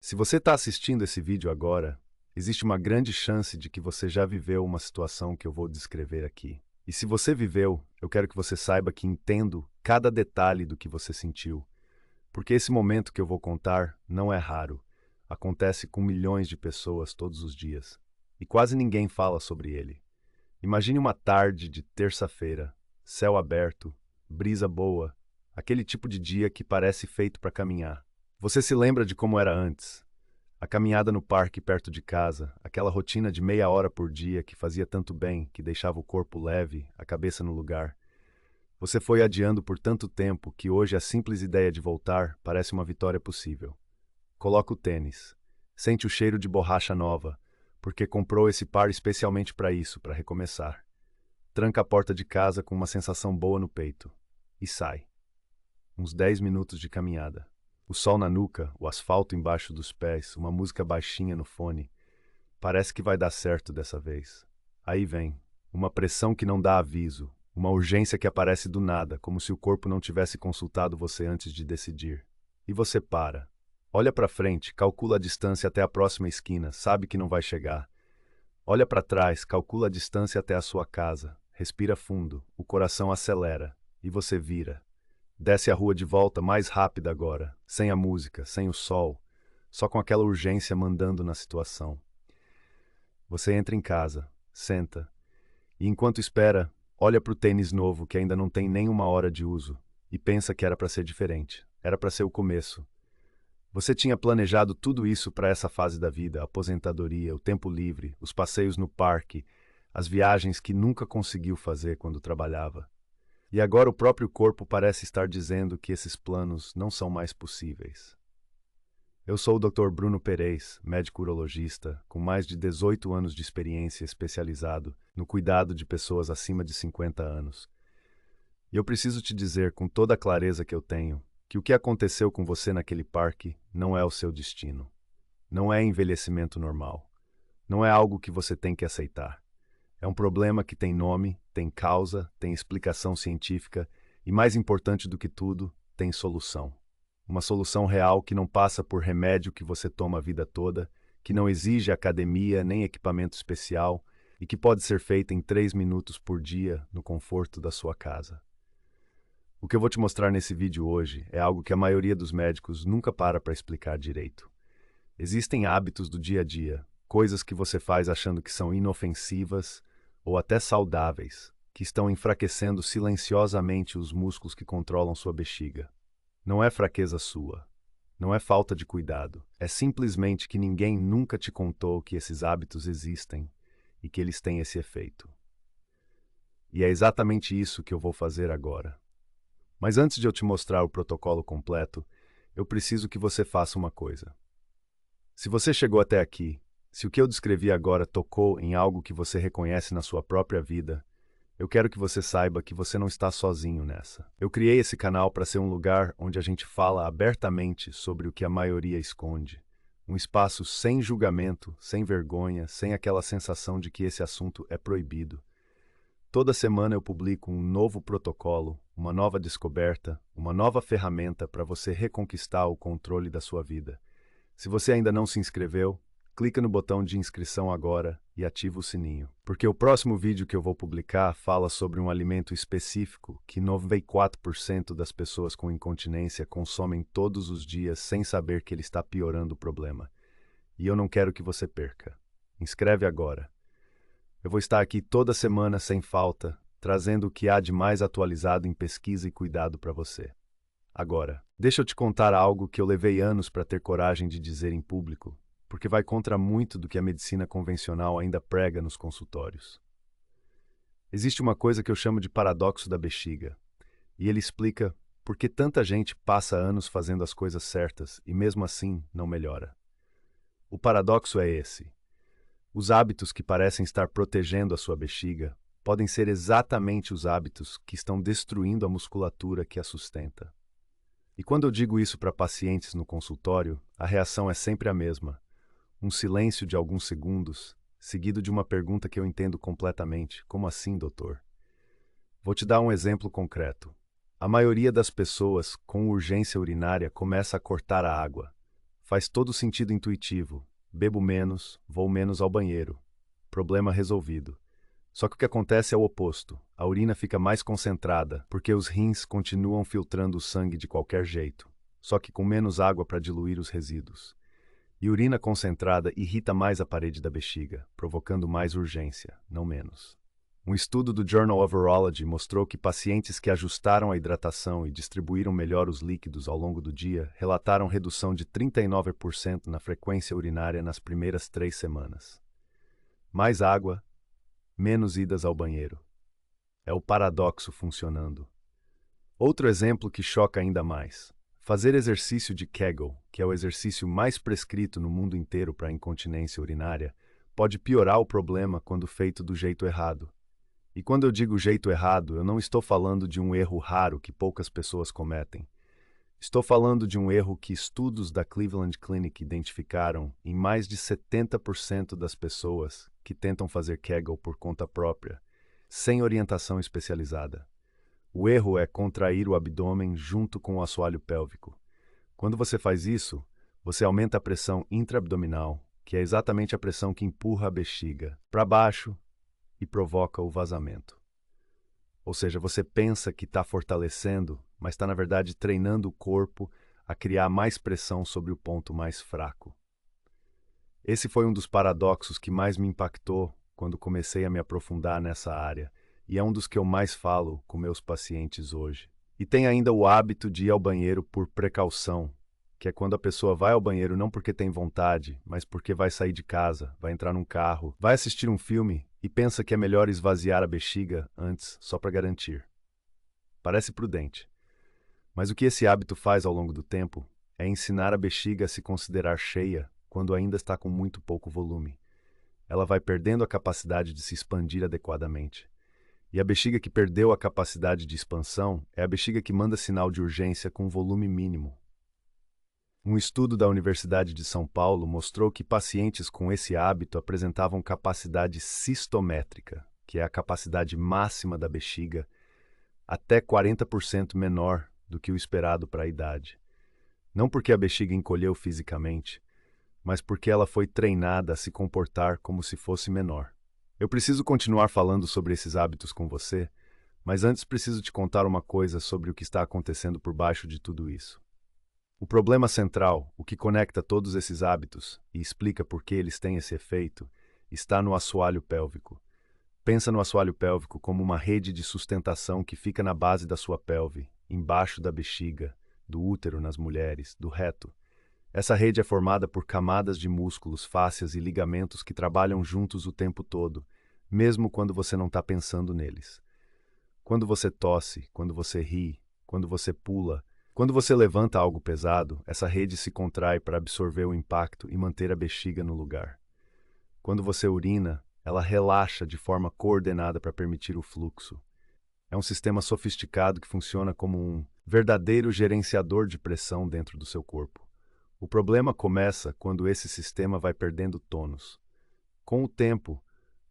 Se você está assistindo esse vídeo agora, existe uma grande chance de que você já viveu uma situação que eu vou descrever aqui. E se você viveu, eu quero que você saiba que entendo cada detalhe do que você sentiu, porque esse momento que eu vou contar não é raro. Acontece com milhões de pessoas todos os dias, e quase ninguém fala sobre ele. Imagine uma tarde de terça-feira, céu aberto, brisa boa, aquele tipo de dia que parece feito para caminhar. Você se lembra de como era antes? A caminhada no parque perto de casa, aquela rotina de meia hora por dia que fazia tanto bem, que deixava o corpo leve, a cabeça no lugar. Você foi adiando por tanto tempo que hoje a simples ideia de voltar parece uma vitória possível. Coloca o tênis. Sente o cheiro de borracha nova, porque comprou esse par especialmente para isso, para recomeçar. Tranca a porta de casa com uma sensação boa no peito. E sai. Uns 10 minutos de caminhada. O sol na nuca, o asfalto embaixo dos pés, uma música baixinha no fone. Parece que vai dar certo dessa vez. Aí vem. Uma pressão que não dá aviso. Uma urgência que aparece do nada, como se o corpo não tivesse consultado você antes de decidir. E você para. Olha para frente, calcula a distância até a próxima esquina, sabe que não vai chegar. Olha para trás, calcula a distância até a sua casa. Respira fundo, o coração acelera. E você vira. Desce a rua de volta mais rápida agora, sem a música, sem o sol, só com aquela urgência mandando na situação. Você entra em casa, senta, e enquanto espera, olha para o tênis novo que ainda não tem nem uma hora de uso, e pensa que era para ser diferente, era para ser o começo. Você tinha planejado tudo isso para essa fase da vida, a aposentadoria, o tempo livre, os passeios no parque, as viagens que nunca conseguiu fazer quando trabalhava. E agora o próprio corpo parece estar dizendo que esses planos não são mais possíveis. Eu sou o Dr. Bruno Perez, médico urologista, com mais de 18 anos de experiência especializado no cuidado de pessoas acima de 50 anos. E eu preciso te dizer com toda a clareza que eu tenho que o que aconteceu com você naquele parque não é o seu destino. Não é envelhecimento normal. Não é algo que você tem que aceitar. É um problema que tem nome, tem causa, tem explicação científica e, mais importante do que tudo, tem solução. Uma solução real que não passa por remédio que você toma a vida toda, que não exige academia nem equipamento especial e que pode ser feita em 3 minutos por dia no conforto da sua casa. O que eu vou te mostrar nesse vídeo hoje é algo que a maioria dos médicos nunca para explicar direito. Existem hábitos do dia a dia, coisas que você faz achando que são inofensivas ou até saudáveis, que estão enfraquecendo silenciosamente os músculos que controlam sua bexiga. Não é fraqueza sua, não é falta de cuidado, é simplesmente que ninguém nunca te contou que esses hábitos existem e que eles têm esse efeito. E é exatamente isso que eu vou fazer agora. Mas antes de eu te mostrar o protocolo completo, eu preciso que você faça uma coisa. Se você chegou até aqui, se o que eu descrevi agora tocou em algo que você reconhece na sua própria vida, eu quero que você saiba que você não está sozinho nessa. Eu criei esse canal para ser um lugar onde a gente fala abertamente sobre o que a maioria esconde. Um espaço sem julgamento, sem vergonha, sem aquela sensação de que esse assunto é proibido. Toda semana eu publico um novo protocolo, uma nova descoberta, uma nova ferramenta para você reconquistar o controle da sua vida. Se você ainda não se inscreveu, clica no botão de inscrição agora e ativa o sininho. Porque o próximo vídeo que eu vou publicar fala sobre um alimento específico que 94% das pessoas com incontinência consomem todos os dias sem saber que ele está piorando o problema. E eu não quero que você perca. Inscreve agora. Eu vou estar aqui toda semana sem falta, trazendo o que há de mais atualizado em pesquisa e cuidado para você. Agora, deixa eu te contar algo que eu levei anos para ter coragem de dizer em público, porque vai contra muito do que a medicina convencional ainda prega nos consultórios. Existe uma coisa que eu chamo de paradoxo da bexiga, e ele explica por que tanta gente passa anos fazendo as coisas certas e mesmo assim não melhora. O paradoxo é esse. Os hábitos que parecem estar protegendo a sua bexiga podem ser exatamente os hábitos que estão destruindo a musculatura que a sustenta. E quando eu digo isso para pacientes no consultório, a reação é sempre a mesma. Um silêncio de alguns segundos, seguido de uma pergunta que eu entendo completamente. Como assim, doutor? Vou te dar um exemplo concreto. A maioria das pessoas com urgência urinária começa a cortar a água. Faz todo sentido intuitivo. Bebo menos, vou menos ao banheiro. Problema resolvido. Só que o que acontece é o oposto. A urina fica mais concentrada, porque os rins continuam filtrando o sangue de qualquer jeito, só que com menos água para diluir os resíduos. E urina concentrada irrita mais a parede da bexiga, provocando mais urgência, não menos. Um estudo do Journal of Urology mostrou que pacientes que ajustaram a hidratação e distribuíram melhor os líquidos ao longo do dia relataram redução de 39% na frequência urinária nas primeiras 3 semanas. Mais água, menos idas ao banheiro. É o paradoxo funcionando. Outro exemplo que choca ainda mais. Fazer exercício de Kegel, que é o exercício mais prescrito no mundo inteiro para incontinência urinária, pode piorar o problema quando feito do jeito errado. E quando eu digo jeito errado, eu não estou falando de um erro raro que poucas pessoas cometem. Estou falando de um erro que estudos da Cleveland Clinic identificaram em mais de 70% das pessoas que tentam fazer Kegel por conta própria, sem orientação especializada. O erro é contrair o abdômen junto com o assoalho pélvico. Quando você faz isso, você aumenta a pressão intraabdominal, que é exatamente a pressão que empurra a bexiga para baixo e provoca o vazamento. Ou seja, você pensa que está fortalecendo, mas está na verdade treinando o corpo a criar mais pressão sobre o ponto mais fraco. Esse foi um dos paradoxos que mais me impactou quando comecei a me aprofundar nessa área, e é um dos que eu mais falo com meus pacientes hoje. E tem ainda o hábito de ir ao banheiro por precaução, que é quando a pessoa vai ao banheiro não porque tem vontade, mas porque vai sair de casa, vai entrar num carro, vai assistir um filme e pensa que é melhor esvaziar a bexiga antes, só para garantir. Parece prudente. Mas o que esse hábito faz ao longo do tempo é ensinar a bexiga a se considerar cheia quando ainda está com muito pouco volume. Ela vai perdendo a capacidade de se expandir adequadamente. E a bexiga que perdeu a capacidade de expansão é a bexiga que manda sinal de urgência com volume mínimo. Um estudo da Universidade de São Paulo mostrou que pacientes com esse hábito apresentavam capacidade cistométrica, que é a capacidade máxima da bexiga, até 40% menor do que o esperado para a idade. Não porque a bexiga encolheu fisicamente, mas porque ela foi treinada a se comportar como se fosse menor. Eu preciso continuar falando sobre esses hábitos com você, mas antes preciso te contar uma coisa sobre o que está acontecendo por baixo de tudo isso. O problema central, o que conecta todos esses hábitos e explica por que eles têm esse efeito, está no assoalho pélvico. Pensa no assoalho pélvico como uma rede de sustentação que fica na base da sua pelve, embaixo da bexiga, do útero nas mulheres, do reto. Essa rede é formada por camadas de músculos, fáscias e ligamentos que trabalham juntos o tempo todo, mesmo quando você não está pensando neles. Quando você tosse, quando você ri, quando você pula, quando você levanta algo pesado, essa rede se contrai para absorver o impacto e manter a bexiga no lugar. Quando você urina, ela relaxa de forma coordenada para permitir o fluxo. É um sistema sofisticado que funciona como um verdadeiro gerenciador de pressão dentro do seu corpo. O problema começa quando esse sistema vai perdendo tônus. Com o tempo,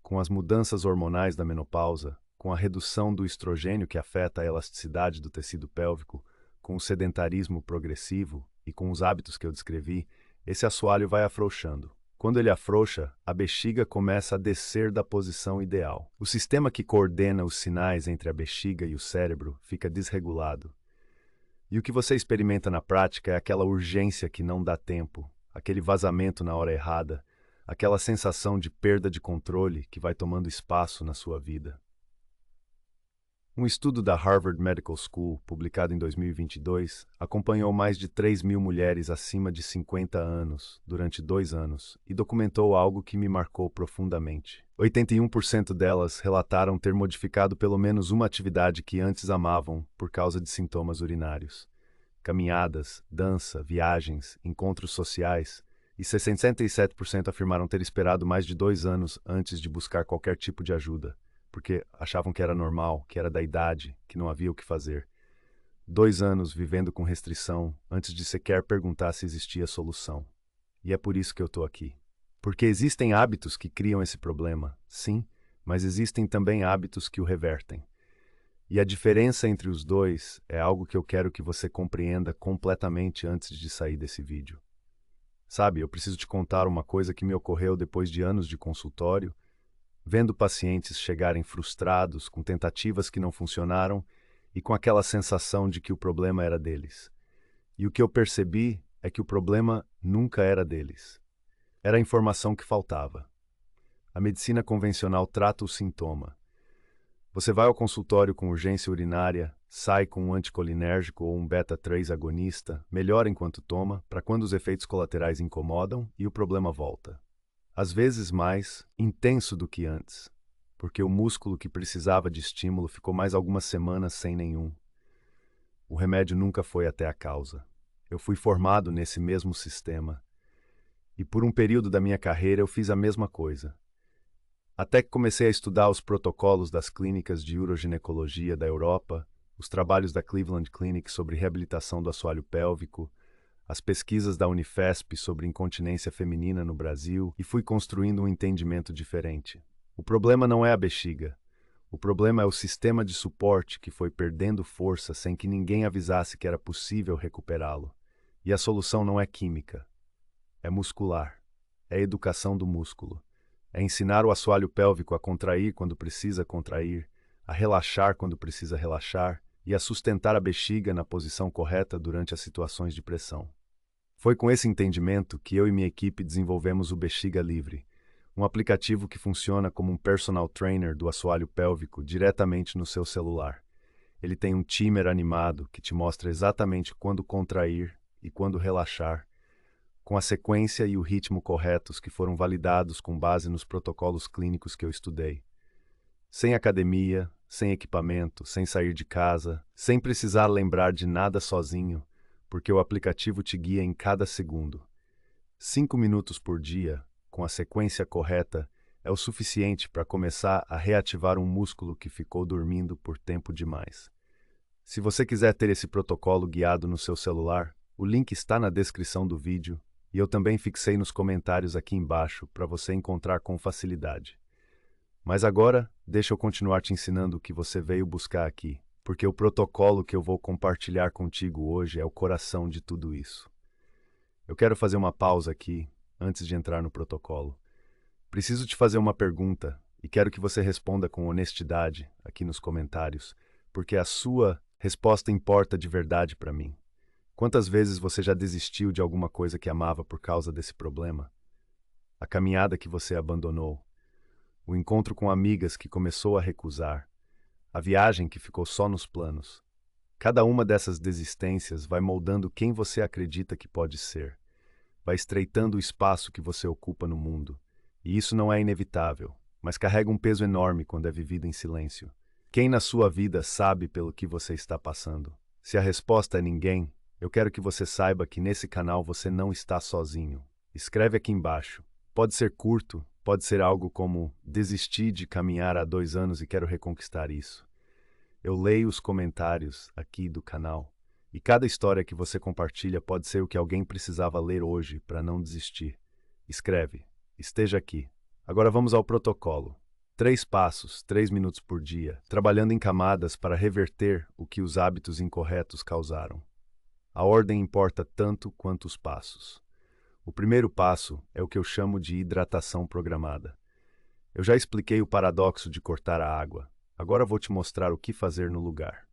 com as mudanças hormonais da menopausa, com a redução do estrogênio que afeta a elasticidade do tecido pélvico, com o sedentarismo progressivo e com os hábitos que eu descrevi, esse assoalho vai afrouxando. Quando ele afrouxa, a bexiga começa a descer da posição ideal. O sistema que coordena os sinais entre a bexiga e o cérebro fica desregulado. E o que você experimenta na prática é aquela urgência que não dá tempo, aquele vazamento na hora errada, aquela sensação de perda de controle que vai tomando espaço na sua vida. Um estudo da Harvard Medical School, publicado em 2022, acompanhou mais de 3.000 mulheres acima de 50 anos durante 2 anos e documentou algo que me marcou profundamente. 81% delas relataram ter modificado pelo menos uma atividade que antes amavam por causa de sintomas urinários. Caminhadas, dança, viagens, encontros sociais, e 67% afirmaram ter esperado mais de 2 anos antes de buscar qualquer tipo de ajuda, porque achavam que era normal, que era da idade, que não havia o que fazer. 2 anos vivendo com restrição antes de sequer perguntar se existia solução. E é por isso que eu estou aqui. Porque existem hábitos que criam esse problema, sim, mas existem também hábitos que o revertem. E a diferença entre os dois é algo que eu quero que você compreenda completamente antes de sair desse vídeo. Sabe, eu preciso te contar uma coisa que me ocorreu depois de anos de consultório, vendo pacientes chegarem frustrados, com tentativas que não funcionaram e com aquela sensação de que o problema era deles. E o que eu percebi é que o problema nunca era deles. Era a informação que faltava. A medicina convencional trata o sintoma. Você vai ao consultório com urgência urinária, sai com um anticolinérgico ou um beta-3 agonista, melhora enquanto toma, para quando os efeitos colaterais incomodam e o problema volta. Às vezes mais intenso do que antes, porque o músculo que precisava de estímulo ficou mais algumas semanas sem nenhum. O remédio nunca foi até a causa. Eu fui formado nesse mesmo sistema. E por um período da minha carreira eu fiz a mesma coisa. Até que comecei a estudar os protocolos das clínicas de uroginecologia da Europa, os trabalhos da Cleveland Clinic sobre reabilitação do assoalho pélvico, as pesquisas da Unifesp sobre incontinência feminina no Brasil e fui construindo um entendimento diferente. O problema não é a bexiga. O problema é o sistema de suporte que foi perdendo força sem que ninguém avisasse que era possível recuperá-lo. E a solução não é química. É muscular. É educação do músculo. É ensinar o assoalho pélvico a contrair quando precisa contrair, a relaxar quando precisa relaxar e a sustentar a bexiga na posição correta durante as situações de pressão. Foi com esse entendimento que eu e minha equipe desenvolvemos o Bexiga Livre, um aplicativo que funciona como um personal trainer do assoalho pélvico diretamente no seu celular. Ele tem um timer animado que te mostra exatamente quando contrair e quando relaxar, com a sequência e o ritmo corretos que foram validados com base nos protocolos clínicos que eu estudei. Sem academia, sem equipamento, sem sair de casa, sem precisar lembrar de nada sozinho, porque o aplicativo te guia em cada segundo. 5 minutos por dia, com a sequência correta, é o suficiente para começar a reativar um músculo que ficou dormindo por tempo demais. Se você quiser ter esse protocolo guiado no seu celular, o link está na descrição do vídeo e eu também fixei nos comentários aqui embaixo para você encontrar com facilidade. Mas agora, deixa eu continuar te ensinando o que você veio buscar aqui, porque o protocolo que eu vou compartilhar contigo hoje é o coração de tudo isso. Eu quero fazer uma pausa aqui, antes de entrar no protocolo. Preciso te fazer uma pergunta e quero que você responda com honestidade aqui nos comentários, porque a sua resposta importa de verdade para mim. Quantas vezes você já desistiu de alguma coisa que amava por causa desse problema? A caminhada que você abandonou, o encontro com amigas que começou a recusar, a viagem que ficou só nos planos. Cada uma dessas desistências vai moldando quem você acredita que pode ser, vai estreitando o espaço que você ocupa no mundo. E isso não é inevitável, mas carrega um peso enorme quando é vivido em silêncio. Quem na sua vida sabe pelo que você está passando? Se a resposta é ninguém, eu quero que você saiba que nesse canal você não está sozinho. Escreve aqui embaixo. Pode ser curto, pode ser algo como desisti de caminhar há 2 anos e quero reconquistar isso. Eu leio os comentários aqui do canal e cada história que você compartilha pode ser o que alguém precisava ler hoje para não desistir. Escreve, esteja aqui. Agora vamos ao protocolo. 3 passos, 3 minutos por dia, trabalhando em camadas para reverter o que os hábitos incorretos causaram. A ordem importa tanto quanto os passos. O primeiro passo é o que eu chamo de hidratação programada. Eu já expliquei o paradoxo de cortar a água. Agora vou te mostrar o que fazer no lugar.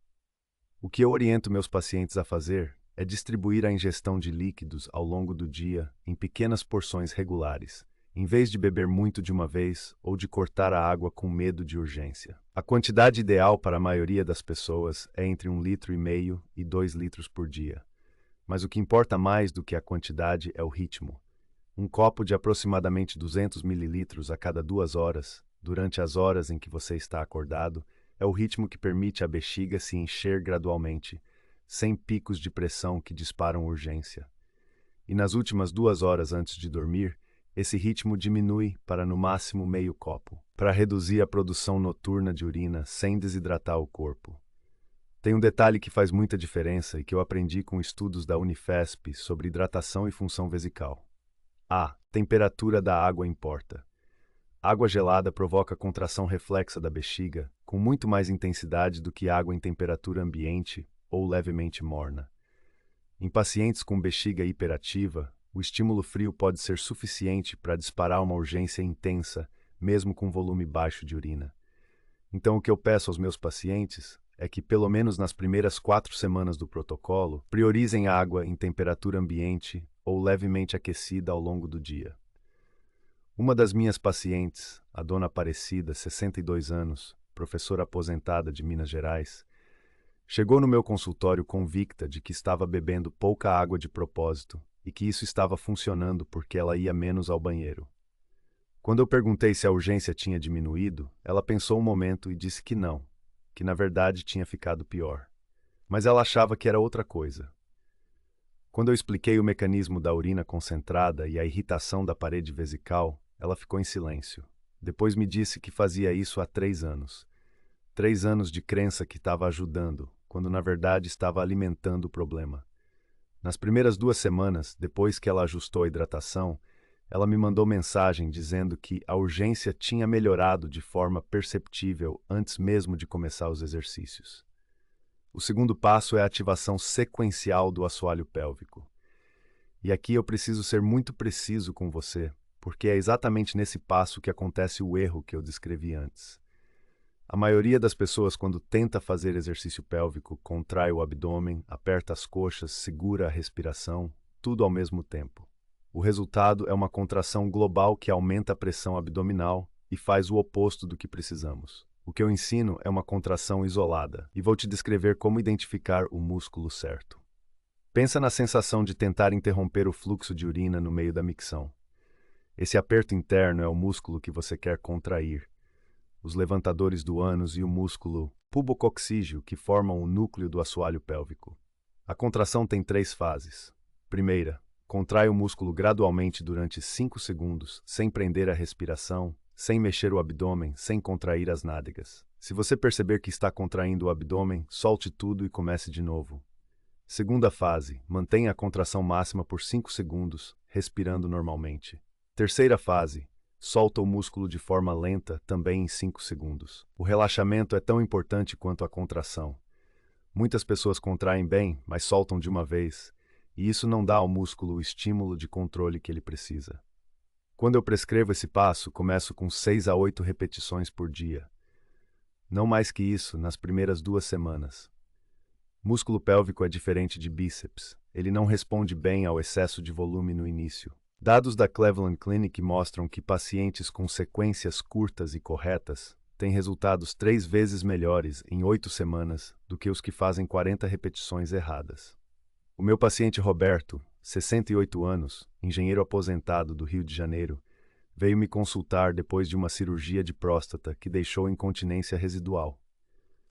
O que eu oriento meus pacientes a fazer é distribuir a ingestão de líquidos ao longo do dia em pequenas porções regulares, em vez de beber muito de uma vez ou de cortar a água com medo de urgência. A quantidade ideal para a maioria das pessoas é entre 1,5 litro e 2 litros por dia. Mas o que importa mais do que a quantidade é o ritmo. Um copo de aproximadamente 200 mililitros a cada 2 horas, durante as horas em que você está acordado, é o ritmo que permite à bexiga se encher gradualmente, sem picos de pressão que disparam urgência. E nas últimas 2 horas antes de dormir, esse ritmo diminui para no máximo meio copo, para reduzir a produção noturna de urina sem desidratar o corpo. Tem um detalhe que faz muita diferença e que eu aprendi com estudos da Unifesp sobre hidratação e função vesical. A temperatura da água importa. Água gelada provoca contração reflexa da bexiga com muito mais intensidade do que água em temperatura ambiente ou levemente morna. Em pacientes com bexiga hiperativa, O estímulo frio pode ser suficiente para disparar uma urgência intensa, mesmo com volume baixo de urina. Então, o que eu peço aos meus pacientes é que, pelo menos nas primeiras 4 semanas do protocolo, priorizem água em temperatura ambiente ou levemente aquecida ao longo do dia. Uma das minhas pacientes, a dona Aparecida, 62 anos, professora aposentada de Minas Gerais, chegou no meu consultório convicta de que estava bebendo pouca água de propósito e que isso estava funcionando porque ela ia menos ao banheiro. Quando eu perguntei se a urgência tinha diminuído, ela pensou um momento e disse que não, que na verdade tinha ficado pior. Mas ela achava que era outra coisa. Quando eu expliquei o mecanismo da urina concentrada e a irritação da parede vesical, ela ficou em silêncio. Depois me disse que fazia isso há 3 anos. 3 anos de crença que estava ajudando, quando na verdade estava alimentando o problema. Nas primeiras 2 semanas, depois que ela ajustou a hidratação, ela me mandou mensagem dizendo que a urgência tinha melhorado de forma perceptível antes mesmo de começar os exercícios. O segundo passo é a ativação sequencial do assoalho pélvico. E aqui eu preciso ser muito preciso com você, porque é exatamente nesse passo que acontece o erro que eu descrevi antes. A maioria das pessoas, quando tenta fazer exercício pélvico, contrai o abdômen, aperta as coxas, segura a respiração, tudo ao mesmo tempo. O resultado é uma contração global que aumenta a pressão abdominal e faz o oposto do que precisamos. O que eu ensino é uma contração isolada, e vou te descrever como identificar o músculo certo. Pensa na sensação de tentar interromper o fluxo de urina no meio da micção. Esse aperto interno é o músculo que você quer contrair. Os levantadores do ânus e o músculo pubococcígeo que formam o núcleo do assoalho pélvico. A contração tem 3 fases. Primeira, contrai o músculo gradualmente durante 5 segundos, sem prender a respiração, sem mexer o abdômen, sem contrair as nádegas. Se você perceber que está contraindo o abdômen, solte tudo e comece de novo. Segunda fase, mantenha a contração máxima por 5 segundos, respirando normalmente. Terceira fase, solta o músculo de forma lenta, também em 5 segundos. O relaxamento é tão importante quanto a contração. Muitas pessoas contraem bem, mas soltam de uma vez, e isso não dá ao músculo o estímulo de controle que ele precisa. Quando eu prescrevo esse passo, começo com 6 a 8 repetições por dia. Não mais que isso nas primeiras 2 semanas. Músculo pélvico é diferente de bíceps. Ele não responde bem ao excesso de volume no início. Dados da Cleveland Clinic mostram que pacientes com sequências curtas e corretas têm resultados 3 vezes melhores em 8 semanas do que os que fazem 40 repetições erradas. O meu paciente Roberto, 68 anos, engenheiro aposentado do Rio de Janeiro, veio me consultar depois de uma cirurgia de próstata que deixou incontinência residual.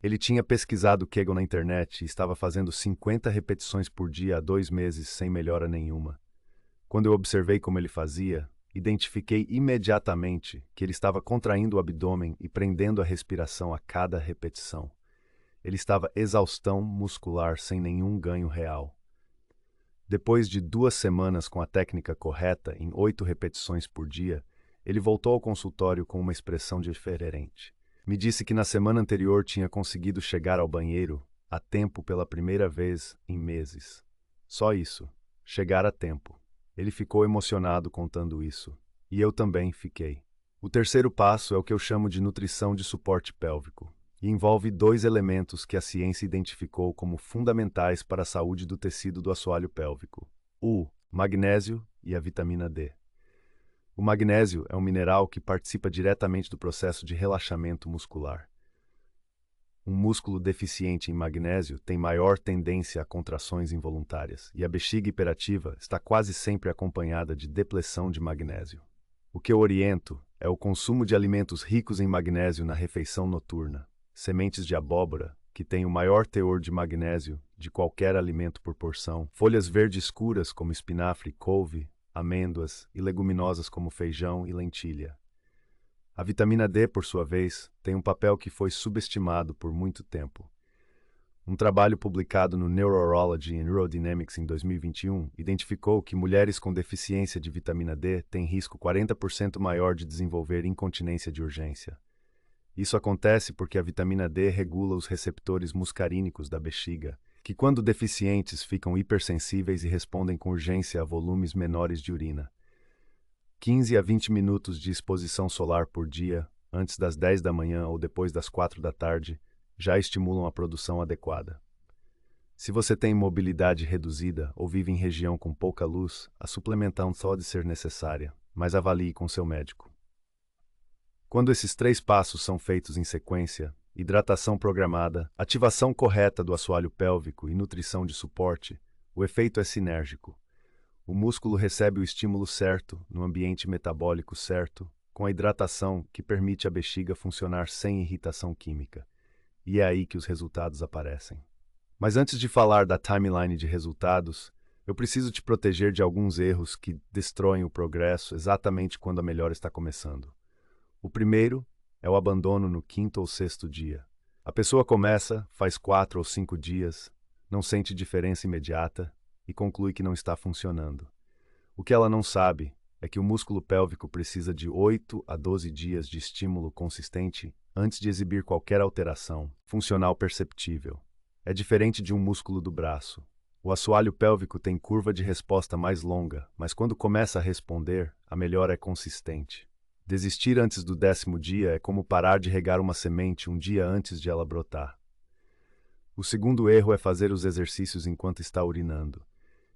Ele tinha pesquisado Kegel na internet e estava fazendo 50 repetições por dia há 2 meses sem melhora nenhuma. Quando eu observei como ele fazia, identifiquei imediatamente que ele estava contraindo o abdômen e prendendo a respiração a cada repetição. Ele estava exaustão muscular sem nenhum ganho real. Depois de 2 semanas com a técnica correta, em 8 repetições por dia, ele voltou ao consultório com uma expressão diferente. Me disse que na semana anterior tinha conseguido chegar ao banheiro a tempo pela primeira vez em meses. Só isso, chegar a tempo. Ele ficou emocionado contando isso, e eu também fiquei. O terceiro passo é o que eu chamo de nutrição de suporte pélvico, e envolve 2 elementos que a ciência identificou como fundamentais para a saúde do tecido do assoalho pélvico: o magnésio e a vitamina D. O magnésio é um mineral que participa diretamente do processo de relaxamento muscular. Um músculo deficiente em magnésio tem maior tendência a contrações involuntárias, e a bexiga hiperativa está quase sempre acompanhada de depressão de magnésio. O que eu oriento é o consumo de alimentos ricos em magnésio na refeição noturna. Sementes de abóbora, que têm o maior teor de magnésio de qualquer alimento por porção, folhas verdes escuras como espinafre, couve, amêndoas e leguminosas como feijão e lentilha. A vitamina D, por sua vez, tem um papel que foi subestimado por muito tempo. Um trabalho publicado no Neurology and Neurodynamics em 2021 identificou que mulheres com deficiência de vitamina D têm risco 40% maior de desenvolver incontinência de urgência. Isso acontece porque a vitamina D regula os receptores muscarínicos da bexiga, que quando deficientes ficam hipersensíveis e respondem com urgência a volumes menores de urina. 15 a 20 minutos de exposição solar por dia, antes das 10 da manhã ou depois das 4 da tarde, já estimulam a produção adequada. Se você tem mobilidade reduzida ou vive em região com pouca luz, a suplementação pode ser necessária, mas avalie com seu médico. Quando esses 3 passos são feitos em sequência, hidratação programada, ativação correta do assoalho pélvico e nutrição de suporte, o efeito é sinérgico. O músculo recebe o estímulo certo, no ambiente metabólico certo, com a hidratação que permite a bexiga funcionar sem irritação química. E é aí que os resultados aparecem. Mas antes de falar da timeline de resultados, eu preciso te proteger de alguns erros que destroem o progresso exatamente quando a melhora está começando. O primeiro é o abandono no 5º ou 6º dia. A pessoa começa, faz 4 ou 5 dias, não sente diferença imediata e conclui que não está funcionando. O que ela não sabe é que o músculo pélvico precisa de 8 a 12 dias de estímulo consistente antes de exibir qualquer alteração funcional perceptível. É diferente de um músculo do braço. O assoalho pélvico tem curva de resposta mais longa, mas quando começa a responder, a melhora é consistente. Desistir antes do 10º dia é como parar de regar uma semente um dia antes de ela brotar. O segundo erro é fazer os exercícios enquanto está urinando.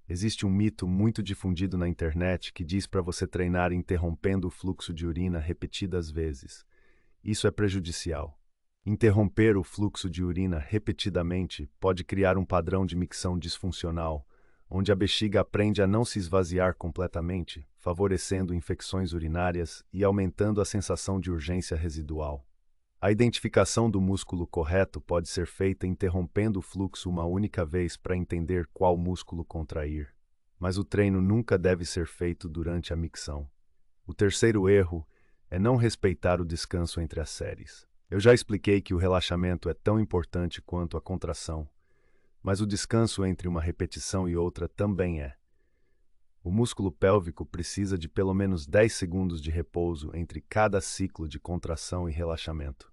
Existe um mito muito difundido na internet que diz para você treinar interrompendo o fluxo de urina repetidas vezes. Isso é prejudicial. Interromper o fluxo de urina repetidamente pode criar um padrão de micção disfuncional, onde a bexiga aprende a não se esvaziar completamente, favorecendo infecções urinárias e aumentando a sensação de urgência residual. A identificação do músculo correto pode ser feita interrompendo o fluxo uma única vez para entender qual músculo contrair, mas o treino nunca deve ser feito durante a micção. O terceiro erro é não respeitar o descanso entre as séries. Eu já expliquei que o relaxamento é tão importante quanto a contração, mas o descanso entre uma repetição e outra também é. O músculo pélvico precisa de pelo menos 10 segundos de repouso entre cada ciclo de contração e relaxamento.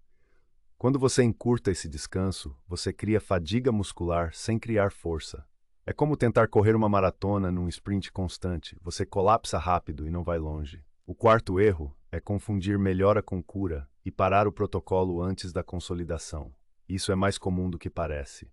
Quando você encurta esse descanso, você cria fadiga muscular sem criar força. É como tentar correr uma maratona num sprint constante, você colapsa rápido e não vai longe. O quarto erro é confundir melhora com cura e parar o protocolo antes da consolidação. Isso é mais comum do que parece.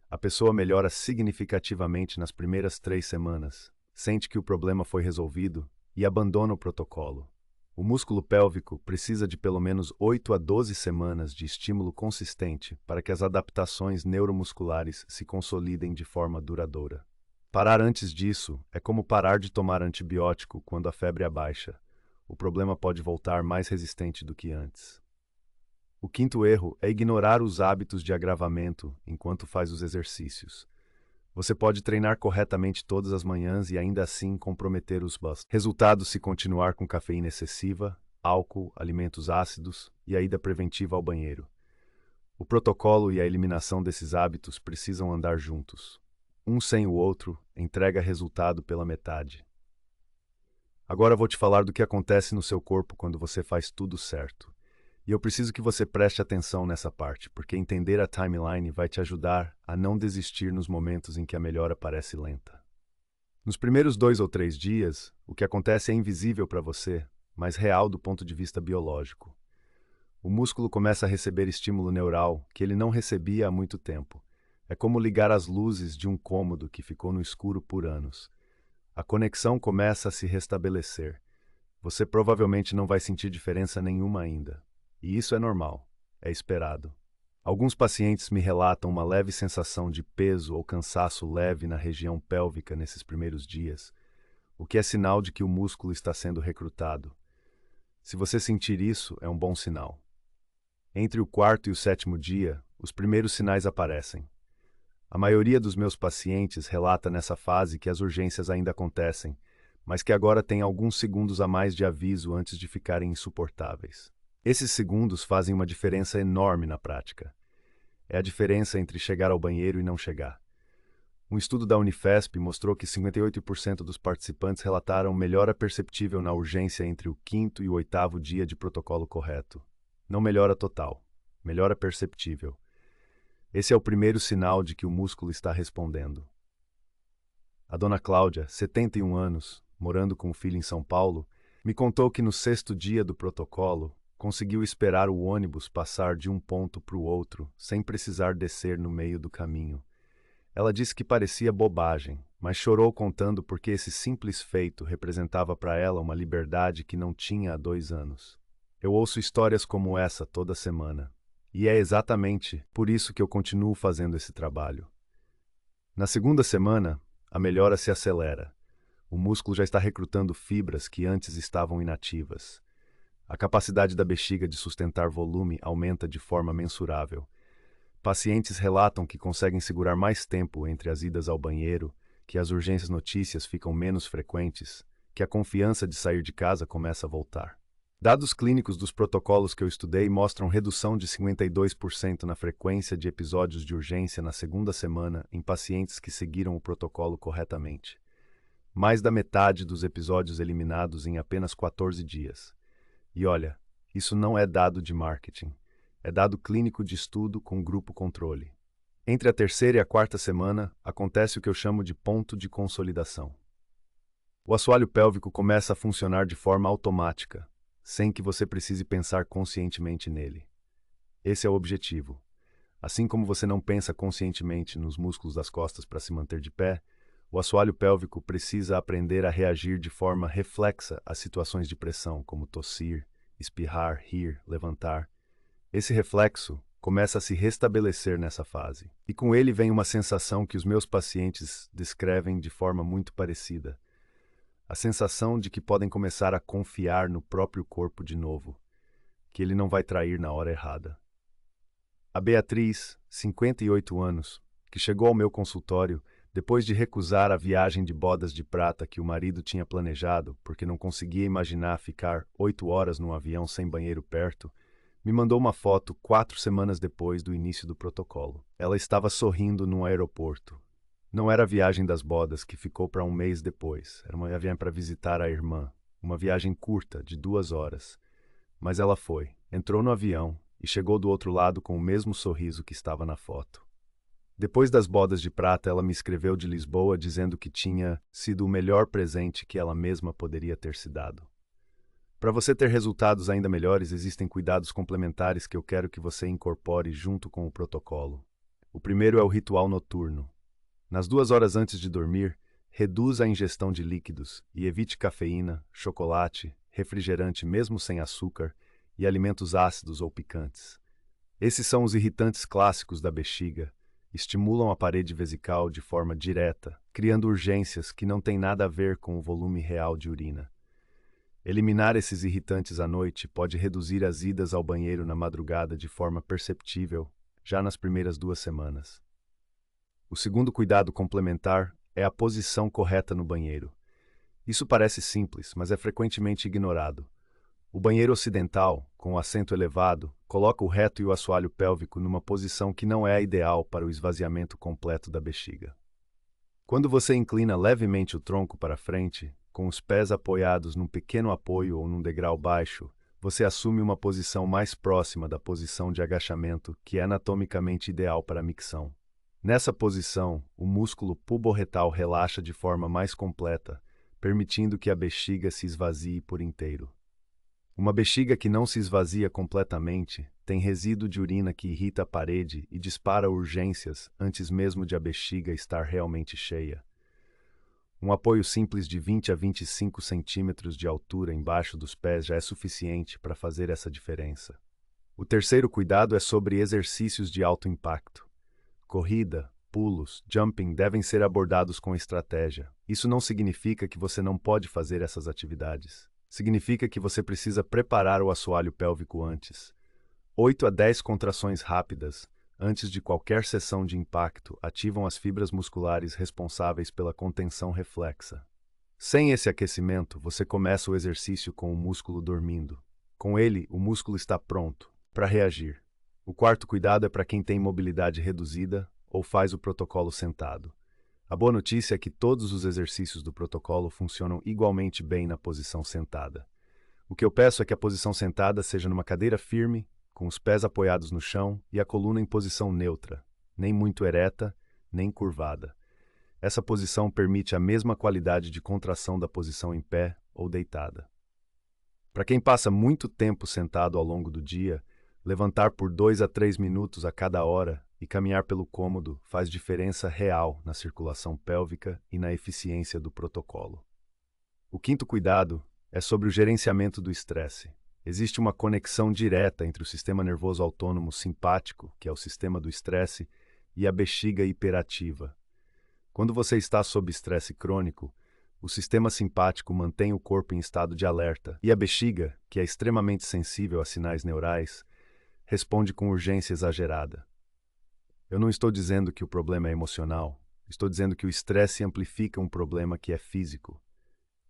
A pessoa melhora significativamente nas primeiras 3 semanas, sente que o problema foi resolvido e abandona o protocolo. O músculo pélvico precisa de pelo menos 8 a 12 semanas de estímulo consistente para que as adaptações neuromusculares se consolidem de forma duradoura. Parar antes disso é como parar de tomar antibiótico quando a febre abaixa. O problema pode voltar mais resistente do que antes. O quinto erro é ignorar os hábitos de agravamento enquanto faz os exercícios. Você pode treinar corretamente todas as manhãs e ainda assim comprometer os resultados se continuar com cafeína excessiva, álcool, alimentos ácidos e a ida preventiva ao banheiro. O protocolo e a eliminação desses hábitos precisam andar juntos. Um sem o outro entrega resultado pela metade. Agora vou te falar do que acontece no seu corpo quando você faz tudo certo. E eu preciso que você preste atenção nessa parte, porque entender a timeline vai te ajudar a não desistir nos momentos em que a melhora parece lenta. Nos primeiros 2 ou 3 dias, o que acontece é invisível para você, mas real do ponto de vista biológico. O músculo começa a receber estímulo neural que ele não recebia há muito tempo. É como ligar as luzes de um cômodo que ficou no escuro por anos. A conexão começa a se restabelecer. Você provavelmente não vai sentir diferença nenhuma ainda. E isso é normal, é esperado. Alguns pacientes me relatam uma leve sensação de peso ou cansaço leve na região pélvica nesses primeiros dias, o que é sinal de que o músculo está sendo recrutado. Se você sentir isso, é um bom sinal. Entre o 4º e o 7º dia, os primeiros sinais aparecem. A maioria dos meus pacientes relata nessa fase que as urgências ainda acontecem, mas que agora tem alguns segundos a mais de aviso antes de ficarem insuportáveis. Esses segundos fazem uma diferença enorme na prática. É a diferença entre chegar ao banheiro e não chegar. Um estudo da Unifesp mostrou que 58% dos participantes relataram melhora perceptível na urgência entre o 5º e o 8º dia de protocolo correto. Não melhora total, melhora perceptível. Esse é o primeiro sinal de que o músculo está respondendo. A dona Cláudia, 71 anos, morando com o filho em São Paulo, me contou que no 6º dia do protocolo, conseguiu esperar o ônibus passar de um ponto para o outro, sem precisar descer no meio do caminho. Ela disse que parecia bobagem, mas chorou contando porque esse simples feito representava para ela uma liberdade que não tinha há 2 anos. Eu ouço histórias como essa toda semana, e é exatamente por isso que eu continuo fazendo esse trabalho. Na segunda semana, a melhora se acelera. O músculo já está recrutando fibras que antes estavam inativas. A capacidade da bexiga de sustentar volume aumenta de forma mensurável. Pacientes relatam que conseguem segurar mais tempo entre as idas ao banheiro, que as urgências notícias ficam menos frequentes, que a confiança de sair de casa começa a voltar. Dados clínicos dos protocolos que eu estudei mostram redução de 52% na frequência de episódios de urgência na segunda semana em pacientes que seguiram o protocolo corretamente. Mais da metade dos episódios eliminados em apenas 14 dias. E olha, isso não é dado de marketing. É dado clínico de estudo com grupo controle. Entre a terceira e a quarta semana, acontece o que eu chamo de ponto de consolidação. O assoalho pélvico começa a funcionar de forma automática, sem que você precise pensar conscientemente nele. Esse é o objetivo. Assim como você não pensa conscientemente nos músculos das costas para se manter de pé, o assoalho pélvico precisa aprender a reagir de forma reflexa a situações de pressão, como tossir, espirrar, rir, levantar. Esse reflexo começa a se restabelecer nessa fase. E com ele vem uma sensação que os meus pacientes descrevem de forma muito parecida. A sensação de que podem começar a confiar no próprio corpo de novo, que ele não vai trair na hora errada. A Beatriz, 58 anos, que chegou ao meu consultório depois de recusar a viagem de bodas de prata que o marido tinha planejado porque não conseguia imaginar ficar 8 horas num avião sem banheiro perto, me mandou uma foto 4 semanas depois do início do protocolo. Ela estava sorrindo num aeroporto. Não era a viagem das bodas, que ficou para um mês depois. Era uma viagem para visitar a irmã. Uma viagem curta, de 2 horas. Mas ela foi, entrou no avião e chegou do outro lado com o mesmo sorriso que estava na foto. Depois das bodas de prata, ela me escreveu de Lisboa dizendo que tinha sido o melhor presente que ela mesma poderia ter se dado. Para você ter resultados ainda melhores, existem cuidados complementares que eu quero que você incorpore junto com o protocolo. O primeiro é o ritual noturno. Nas 2 horas antes de dormir, reduza a ingestão de líquidos e evite cafeína, chocolate, refrigerante mesmo sem açúcar e alimentos ácidos ou picantes. Esses são os irritantes clássicos da bexiga, estimulam a parede vesical de forma direta, criando urgências que não têm nada a ver com o volume real de urina. Eliminar esses irritantes à noite pode reduzir as idas ao banheiro na madrugada de forma perceptível, já nas primeiras 2 semanas. O segundo cuidado complementar é a posição correta no banheiro. Isso parece simples, mas é frequentemente ignorado. O banheiro ocidental, com o assento elevado, coloca o reto e o assoalho pélvico numa posição que não é a ideal para o esvaziamento completo da bexiga. Quando você inclina levemente o tronco para frente, com os pés apoiados num pequeno apoio ou num degrau baixo, você assume uma posição mais próxima da posição de agachamento, que é anatomicamente ideal para a micção. Nessa posição, o músculo pubo-retal relaxa de forma mais completa, permitindo que a bexiga se esvazie por inteiro. Uma bexiga que não se esvazia completamente tem resíduo de urina que irrita a parede e dispara urgências antes mesmo de a bexiga estar realmente cheia. Um apoio simples de 20 a 25 centímetros de altura embaixo dos pés já é suficiente para fazer essa diferença. O terceiro cuidado é sobre exercícios de alto impacto. Corrida, pulos, jumping devem ser abordados com estratégia. Isso não significa que você não pode fazer essas atividades. Significa que você precisa preparar o assoalho pélvico antes. 8 a 10 contrações rápidas, antes de qualquer sessão de impacto, ativam as fibras musculares responsáveis pela contenção reflexa. Sem esse aquecimento, você começa o exercício com o músculo dormindo. Com ele, o músculo está pronto para reagir. O quarto cuidado é para quem tem mobilidade reduzida ou faz o protocolo sentado. A boa notícia é que todos os exercícios do protocolo funcionam igualmente bem na posição sentada. O que eu peço é que a posição sentada seja numa cadeira firme, com os pés apoiados no chão e a coluna em posição neutra. nem muito ereta, nem curvada. Essa posição permite a mesma qualidade de contração da posição em pé ou deitada. Para quem passa muito tempo sentado ao longo do dia, levantar por 2 a 3 minutos a cada hora e caminhar pelo cômodo faz diferença real na circulação pélvica e na eficiência do protocolo. O quinto cuidado é sobre o gerenciamento do estresse. Existe uma conexão direta entre o sistema nervoso autônomo simpático, que é o sistema do estresse, e a bexiga hiperativa. Quando você está sob estresse crônico, o sistema simpático mantém o corpo em estado de alerta e a bexiga, que é extremamente sensível a sinais neurais, responde com urgência exagerada. Eu não estou dizendo que o problema é emocional, estou dizendo que o estresse amplifica um problema que é físico.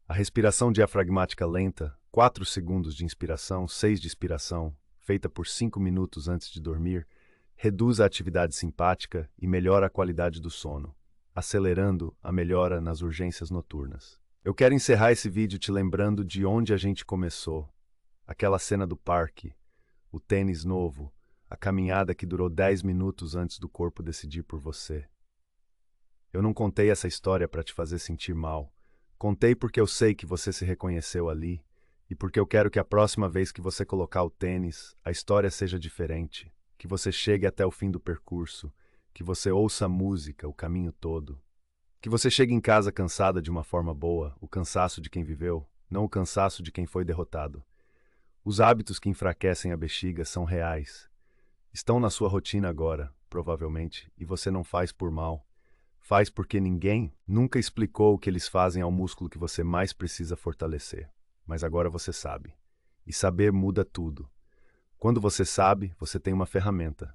A respiração diafragmática lenta, 4 segundos de inspiração, 6 de expiração, feita por 5 minutos antes de dormir, reduz a atividade simpática e melhora a qualidade do sono, acelerando a melhora nas urgências noturnas. Eu quero encerrar esse vídeo te lembrando de onde a gente começou. Aquela cena do parque, o tênis novo, a caminhada que durou 10 minutos antes do corpo decidir por você. Eu não contei essa história para te fazer sentir mal. Contei porque eu sei que você se reconheceu ali e porque eu quero que a próxima vez que você colocar o tênis, a história seja diferente, que você chegue até o fim do percurso, que você ouça a música o caminho todo, que você chegue em casa cansada de uma forma boa, o cansaço de quem viveu, não o cansaço de quem foi derrotado. Os hábitos que enfraquecem a bexiga são reais. Estão na sua rotina agora, provavelmente, e você não faz por mal. Faz porque ninguém nunca explicou o que eles fazem ao músculo que você mais precisa fortalecer. Mas agora você sabe. E saber muda tudo. Quando você sabe, você tem uma ferramenta.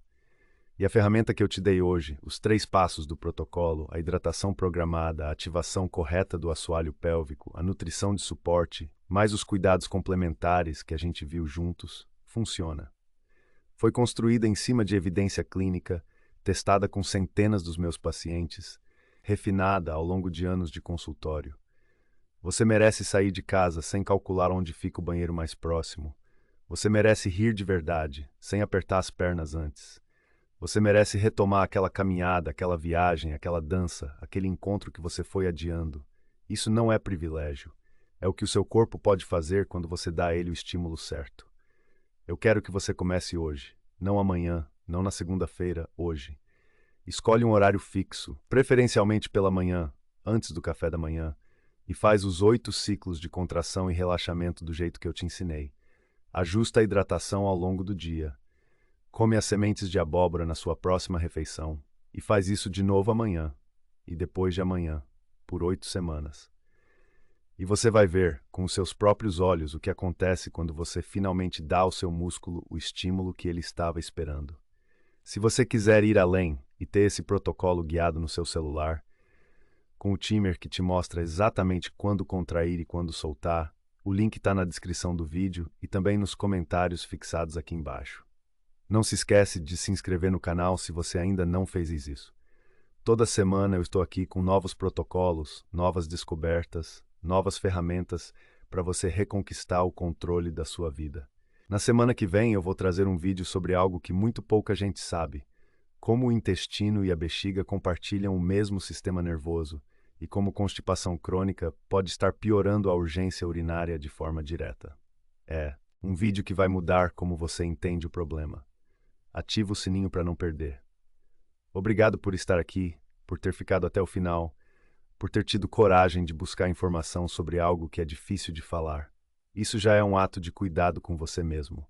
E a ferramenta que eu te dei hoje, os 3 passos do protocolo, a hidratação programada, a ativação correta do assoalho pélvico, a nutrição de suporte, mais os cuidados complementares que a gente viu juntos, funciona. Foi construída em cima de evidência clínica, testada com centenas dos meus pacientes, refinada ao longo de anos de consultório. Você merece sair de casa sem calcular onde fica o banheiro mais próximo. Você merece rir de verdade, sem apertar as pernas antes. Você merece retomar aquela caminhada, aquela viagem, aquela dança, aquele encontro que você foi adiando. Isso não é privilégio. É o que o seu corpo pode fazer quando você dá a ele o estímulo certo. Eu quero que você comece hoje, não amanhã, não na segunda-feira, hoje. Escolhe um horário fixo, preferencialmente pela manhã, antes do café da manhã, e faz os 8 ciclos de contração e relaxamento do jeito que eu te ensinei. Ajusta a hidratação ao longo do dia. Come as sementes de abóbora na sua próxima refeição e faz isso de novo amanhã e depois de amanhã, por 8 semanas. E você vai ver, com os seus próprios olhos, o que acontece quando você finalmente dá ao seu músculo o estímulo que ele estava esperando. Se você quiser ir além e ter esse protocolo guiado no seu celular, com o timer que te mostra exatamente quando contrair e quando soltar, o link está na descrição do vídeo e também nos comentários fixados aqui embaixo. Não se esquece de se inscrever no canal se você ainda não fez isso. Toda semana eu estou aqui com novos protocolos, novas descobertas, novas ferramentas para você reconquistar o controle da sua vida. Na semana que vem eu vou trazer um vídeo sobre algo que muito pouca gente sabe, como o intestino e a bexiga compartilham o mesmo sistema nervoso e como constipação crônica pode estar piorando a urgência urinária de forma direta. É um vídeo que vai mudar como você entende o problema. Ativa o sininho para não perder. Obrigado por estar aqui, por ter ficado até o final, por ter tido coragem de buscar informação sobre algo que é difícil de falar. Isso já é um ato de cuidado com você mesmo.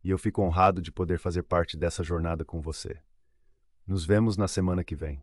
E eu fico honrado de poder fazer parte dessa jornada com você. Nos vemos na semana que vem.